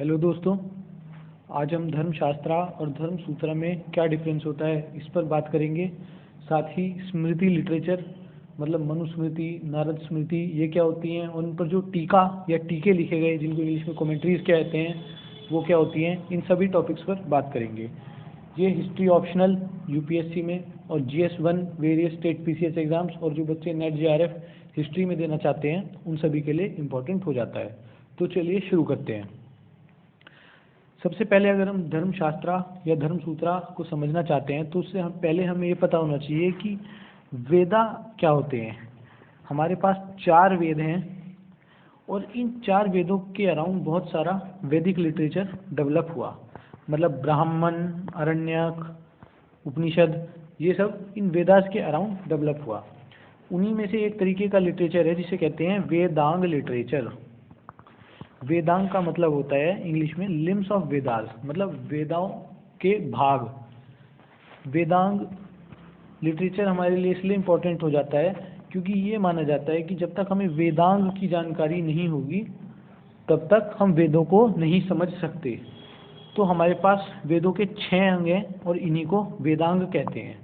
Hello दोस्तों, आज हम धर्मशास्त्रा और धर्मसूत्रा में क्या डिफरेंस होता है इस पर बात करेंगे। साथ ही स्मृति लिटरेचर मतलब मनुस्मृति, नारद स्मृति ये क्या होती हैं और उन पर जो टीका या टीके लिखे गए जिनको इंग्लिश में कमेंट्रीज कहते हैं वो क्या होती हैं, इन सभी टॉपिक्स पर बात करेंगे। ये हिस्ट्री ऑप्शनल यूपीएससी में और जीएस1 वेरियस स्टेट पीसीएस एग्जाम्स और जो बच्चे नेट जेआरएफ हिस्ट्री में देना चाहते हैं उन सभी के लिए इम्पोर्टेंट हो जाता है। तो चलिए शुरू करते हैं। सबसे पहले अगर हम धर्मशास्त्रा या धर्मसूत्रा को समझना चाहते हैं तो उससे पहले हमें ये पता होना चाहिए कि वेदा क्या होते हैं। हमारे पास 4 वेद हैं और इन 4 वेदों के अराउंड बहुत सारा वैदिक लिटरेचर डेवलप हुआ। मतलब ब्राह्मण, अरण्यक, उपनिषद ये सब इन वेदास के अराउंड डेवलप हुआ। उन्हीं में से एक तरीके का लिटरेचर है जिसे कहते हैं वेदांग लिटरेचर। वेदांग का मतलब होता है इंग्लिश में लिम्स ऑफ वेदास, मतलब वेदाओं के भाग। वेदांग लिटरेचर हमारे लिए इसलिए इम्पोर्टेंट हो जाता है क्योंकि ये माना जाता है कि जब तक हमें वेदांग की जानकारी नहीं होगी तब तक हम वेदों को नहीं समझ सकते। तो हमारे पास वेदों के 6 अंग हैं और इन्हीं को वेदांग कहते हैं।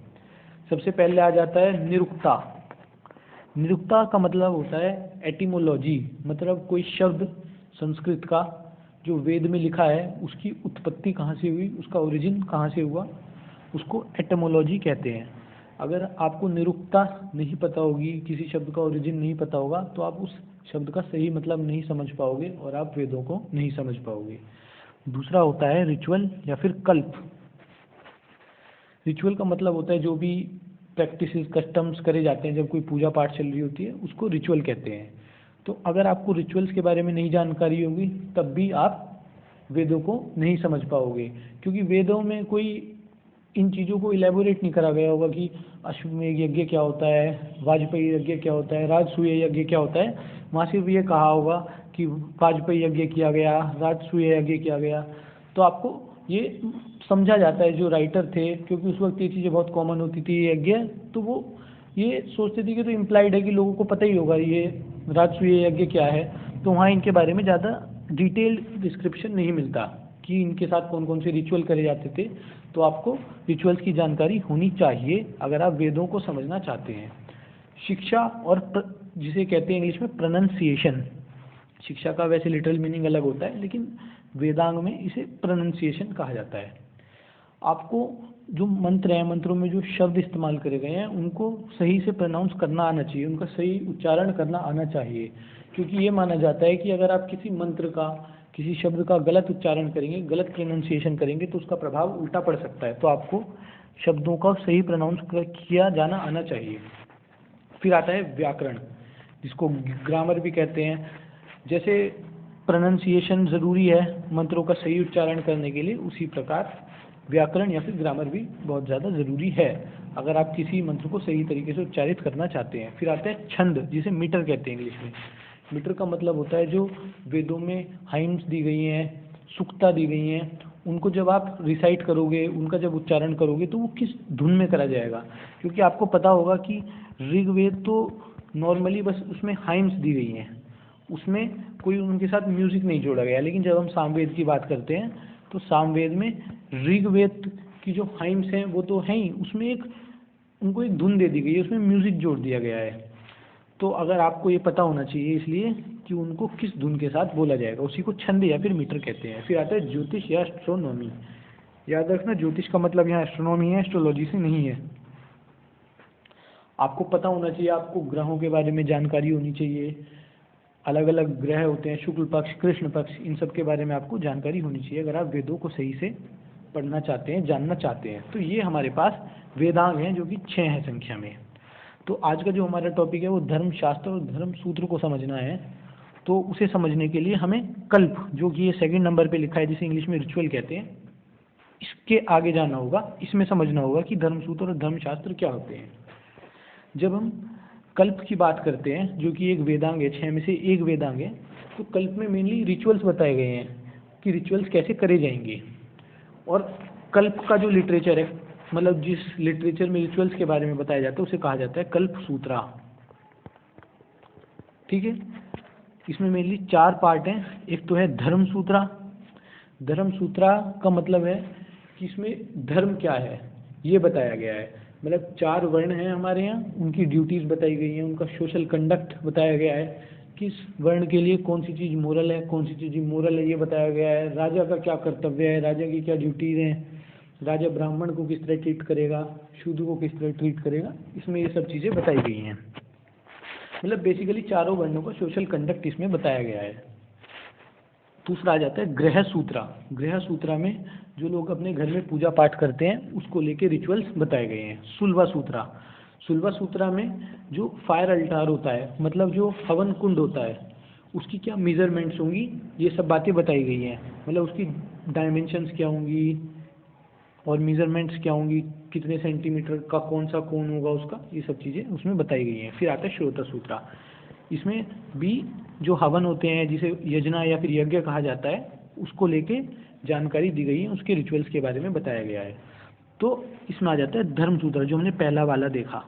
सबसे पहले आ जाता है निरुक्ता। निरुक्ता का मतलब होता है एटिमोलॉजी, मतलब कोई शब्द संस्कृत का जो वेद में लिखा है उसकी उत्पत्ति कहाँ से हुई, उसका ओरिजिन कहाँ से हुआ, उसको एटिमोलॉजी कहते हैं। अगर आपको निरुक्ता नहीं पता होगी, किसी शब्द का ओरिजिन नहीं पता होगा तो आप उस शब्द का सही मतलब नहीं समझ पाओगे और आप वेदों को नहीं समझ पाओगे। दूसरा होता है रिचुअल या फिर कल्प। रिचुअल का मतलब होता है जो भी प्रैक्टिसेस कस्टम्स करे जाते हैं जब कोई पूजा पाठ चल रही होती है उसको रिचुअल कहते हैं। तो अगर आपको रिचुअल्स के बारे में नहीं जानकारी होगी तब भी आप वेदों को नहीं समझ पाओगे, क्योंकि वेदों में कोई इन चीज़ों को इलेबोरेट नहीं करा गया होगा कि अश्वमेध यज्ञ क्या होता है, वाजपेयी यज्ञ क्या होता है, राजसूय यज्ञ क्या होता है। वहाँ सिर्फ ये कहा होगा कि वाजपेयी यज्ञ किया गया, राजसूय यज्ञ किया गया। तो आपको ये समझा जाता है जो राइटर थे, क्योंकि उस वक्त ये चीज़ें बहुत कॉमन होती थी यज्ञ, तो वो ये सोचते थे कि तो इम्प्लाइड है कि लोगों को पता ही होगा ये राजसूय यज्ञ क्या है। तो वहाँ इनके बारे में ज़्यादा डिटेल्ड डिस्क्रिप्शन नहीं मिलता कि इनके साथ कौन कौन से रिचुअल करे जाते थे। तो आपको रिचुअल्स की जानकारी होनी चाहिए अगर आप वेदों को समझना चाहते हैं। शिक्षा और जिसे कहते हैं इंग्लिश में प्रोनंसिएशन। शिक्षा का वैसे लिटरल मीनिंग अलग होता है लेकिन वेदांग में इसे प्रोनंसिएशन कहा जाता है। आपको जो मंत्र हैं, मंत्रों में जो शब्द इस्तेमाल करे गए हैं उनको सही से प्रोनाउंस करना आना चाहिए, उनका सही उच्चारण करना आना चाहिए। क्योंकि ये माना जाता है कि अगर आप किसी मंत्र का, किसी शब्द का गलत उच्चारण करेंगे, गलत प्रोनाउंसिएशन करेंगे तो उसका प्रभाव उल्टा पड़ सकता है। तो आपको शब्दों का सही प्रोनाउंस किया जाना आना चाहिए। फिर आता है व्याकरण, जिसको ग्रामर भी कहते हैं। जैसे प्रोनाउंसिएशन ज़रूरी है मंत्रों का सही उच्चारण करने के लिए, उसी प्रकार व्याकरण या फिर ग्रामर भी बहुत ज़्यादा ज़रूरी है अगर आप किसी मंत्र को सही तरीके से उच्चारित करना चाहते हैं। फिर आता है छंद, जिसे मीटर कहते हैं इंग्लिश में। मीटर का मतलब होता है जो वेदों में हाइम्स दी गई हैं, सुक्ता दी गई हैं, उनको जब आप रिसाइट करोगे, उनका जब उच्चारण करोगे तो वो किस धुन में करा जाएगा। क्योंकि आपको पता होगा कि ऋग्वेद तो नॉर्मली बस उसमें हाइम्स दी गई हैं, उसमें कोई उनके साथ म्यूज़िक नहीं जोड़ा गया। लेकिन जब हम सामवेद की बात करते हैं तो सामवेद में ऋग्वेद की जो हाइम्स हैं वो तो हैं ही, उसमें एक उनको एक धुन दे दी गई है, उसमें म्यूज़िक जोड़ दिया गया है। तो अगर आपको ये पता होना चाहिए इसलिए कि उनको किस धुन के साथ बोला जाएगा, उसी को छंद या फिर मीटर कहते हैं। फिर आता है ज्योतिष या एस्ट्रोनॉमी। याद रखना ज्योतिष का मतलब यहाँ एस्ट्रोनॉमी है, एस्ट्रोलॉजी से नहीं है। आपको पता होना चाहिए, आपको ग्रहों के बारे में जानकारी होनी चाहिए। अलग अलग ग्रह होते हैं, शुक्ल पक्ष, कृष्ण पक्ष, इन सब के बारे में आपको जानकारी होनी चाहिए अगर आप वेदों को सही से पढ़ना चाहते हैं, जानना चाहते हैं। तो ये हमारे पास वेदांग हैं जो कि 6 हैं संख्या में। तो आज का जो हमारा टॉपिक है वो धर्मशास्त्र और धर्मसूत्र को समझना है। तो उसे समझने के लिए हमें कल्प, जो कि ये 2nd नंबर पे लिखा है, जिसे इंग्लिश में रिचुअल कहते हैं, इसके आगे जाना होगा। इसमें समझना होगा कि धर्मसूत्र और धर्मशास्त्र क्या होते हैं। जब हम कल्प की बात करते हैं जो कि एक वेदांग है, 6 में से एक वेदांग है, तो कल्प में मेनली रिचुअल्स बताए गए हैं कि रिचुअल्स कैसे करे जाएंगे। और कल्प का जो लिटरेचर है, मतलब जिस लिटरेचर में रिचुअल्स के बारे में बताया जाता है उसे कहा जाता है कल्प सूत्रा। ठीक है, इसमें मेनली 4 पार्ट हैं। एक तो है धर्म सूत्रा, धर्मसूत्रा का मतलब है कि इसमें धर्म क्या है ये बताया गया है। मतलब 4 वर्ण हैं हमारे यहाँ, उनकी ड्यूटीज़ बताई गई हैं, उनका सोशल कंडक्ट बताया गया है, किस वर्ण के लिए कौन सी चीज़ मोरल है, कौन सी चीज़ इमोरल है, ये बताया गया है। राजा का क्या कर्तव्य है, राजा की क्या ड्यूटीज़ हैं, राजा ब्राह्मण को किस तरह ट्रीट करेगा, शूद्र को किस तरह ट्रीट करेगा, इसमें ये सब चीज़ें बताई गई हैं। मतलब बेसिकली चारों वर्णों का सोशल कंडक्ट इसमें बताया गया है। दूसरा आ जाता है गृह सूत्रा। गृह सूत्रा में जो लोग अपने घर में पूजा पाठ करते हैं उसको लेके रिचुअल्स बताए गए हैं। सुलभा सूत्रा। सुलभा सूत्रा में जो फायर अल्टार होता है, मतलब जो हवन कुंड होता है, उसकी क्या मेजरमेंट्स होंगी, ये सब बातें बताई गई हैं। मतलब उसकी डायमेंशंस क्या होंगी और मेजरमेंट्स क्या होंगी, कितने सेंटीमीटर का कौन सा कोण होगा उसका, ये सब चीज़ें उसमें बताई गई हैं। फिर आता है श्रोता सूत्रा। इसमें भी जो हवन होते हैं, जिसे यज्ञ या फिर यज्ञ कहा जाता है, उसको लेके जानकारी दी गई है, उसके रिचुअल्स के बारे में बताया गया है। तो इसमें आ जाता है धर्मसूत्र, जो हमने पहला वाला देखा।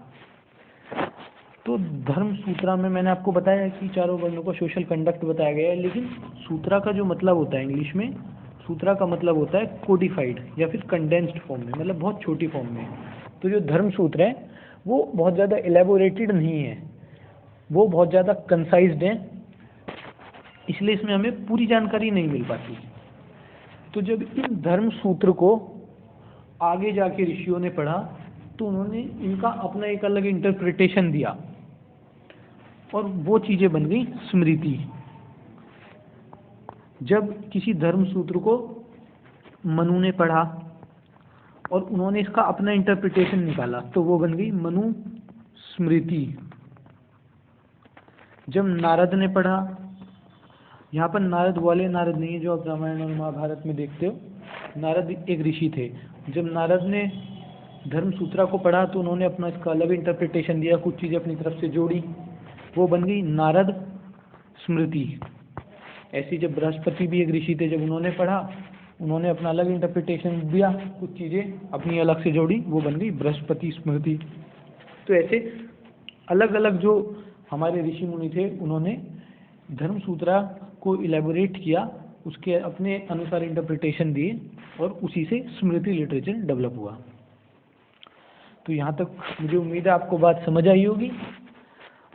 तो धर्मसूत्रा में मैंने आपको बताया कि चारों वर्णों का सोशल कंडक्ट बताया गया है, लेकिन सूत्रा का जो मतलब होता है इंग्लिश में, सूत्रा का मतलब होता है कोडिफाइड या फिर कंडेंस्ड फॉर्म में, मतलब बहुत छोटी फॉर्म में। तो जो धर्मसूत्र है वो बहुत ज़्यादा एलेबोरेटेड नहीं है, वो बहुत ज़्यादा कंसाइज्ड हैं, इसलिए इसमें हमें पूरी जानकारी नहीं मिल पाती। तो जब इन धर्म सूत्र को आगे जाके ऋषियों ने पढ़ा तो उन्होंने इनका अपना एक अलग इंटरप्रिटेशन दिया और वो चीज़ें बन गई स्मृति। जब किसी धर्म सूत्र को मनु ने पढ़ा और उन्होंने इसका अपना इंटरप्रिटेशन निकाला तो वो बन गई मनु स्मृति। जब नारद ने पढ़ा, यहाँ पर नारद वाले नारद नहीं है जो आप रामायण और महाभारत में देखते हो, नारद एक ऋषि थे। जब नारद ने धर्मसूत्रा को पढ़ा तो उन्होंने अपना इसका अलग इंटरप्रिटेशन दिया, कुछ चीज़ें अपनी तरफ से जोड़ी, वो बन गई नारद स्मृति। ऐसी जब बृहस्पति भी एक ऋषि थे, जब उन्होंने पढ़ा उन्होंने अपना अलग इंटरप्रिटेशन दिया, कुछ चीज़ें अपनी अलग से जोड़ी, वो बन गई बृहस्पति स्मृति। तो ऐसे अलग अलग जो हमारे ऋषि मुनि थे उन्होंने धर्मसूत्रा को इलेबोरेट किया, उसके अपने अनुसार इंटरप्रिटेशन दिए और उसी से स्मृति लिटरेचर डेवलप हुआ। तो यहाँ तक मुझे उम्मीद है आपको बात समझ आई होगी।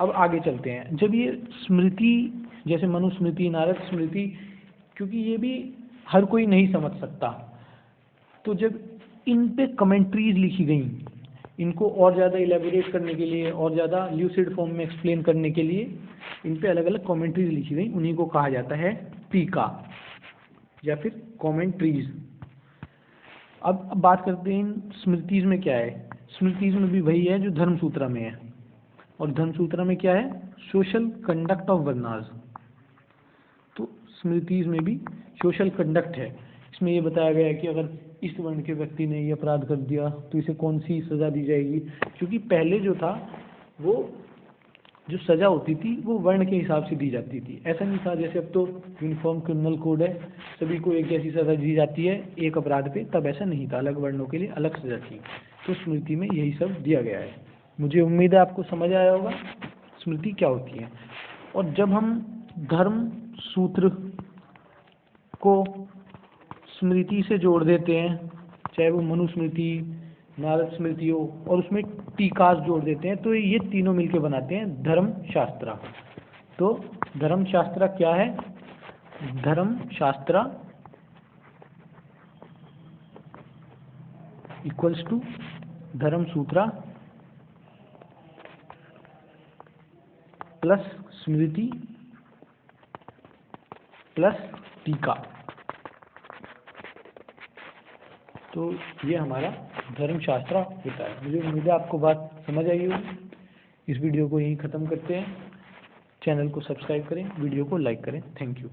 अब आगे चलते हैं। जब ये स्मृति, जैसे मनुस्मृति, नारद स्मृति, क्योंकि ये भी हर कोई नहीं समझ सकता, तो जब इन पे कमेंट्रीज लिखी गई, इनको और ज़्यादा इलेबोरेट करने के लिए और ज़्यादा ल्यूसिड फॉर्म में एक्सप्लेन करने के लिए इन पे अलग अलग कमेंट्रीज लिखी गई, उन्हीं को कहा जाता है टीका या फिर कमेंट्रीज। अब बात करते हैं इन स्मृतिज में क्या है। स्मृतिज में भी वही है जो धर्मसूत्रा में है, और धर्मसूत्रा में क्या है, सोशल कंडक्ट ऑफ वर्नास। तो स्मृतिज में भी सोशल कंडक्ट है। इसमें ये बताया गया है कि अगर इस वर्ण के व्यक्ति ने ये अपराध कर दिया तो इसे कौन सी सज़ा दी जाएगी, क्योंकि पहले जो था वो जो सज़ा होती थी वो वर्ण के हिसाब से दी जाती थी। ऐसा नहीं था जैसे अब तो यूनिफॉर्म क्रिमिनल कोड है, सभी को एक जैसी सज़ा दी जाती है एक अपराध पे, तब ऐसा नहीं था, अलग वर्णों के लिए अलग सज़ा थी। तो स्मृति में यही सब दिया गया है। मुझे उम्मीद है आपको समझ आया होगा स्मृति क्या होती है। और जब हम धर्म सूत्र को स्मृति से जोड़ देते हैं, चाहे वो मनुस्मृति, नारद स्मृति हो, और उसमें टीकास जोड़ देते हैं, तो ये तीनों मिलके बनाते हैं धर्मशास्त्र। तो धर्मशास्त्र क्या है, Dharmashastra equals to Dharmasutra plus Smriti plus Tika. तो ये हमारा धर्मशास्त्र होता है। मुझे उम्मीद है आपको बात समझ आई होगी। इस वीडियो को यहीं ख़त्म करते हैं। चैनल को सब्सक्राइब करें, वीडियो को लाइक करें। Thank you.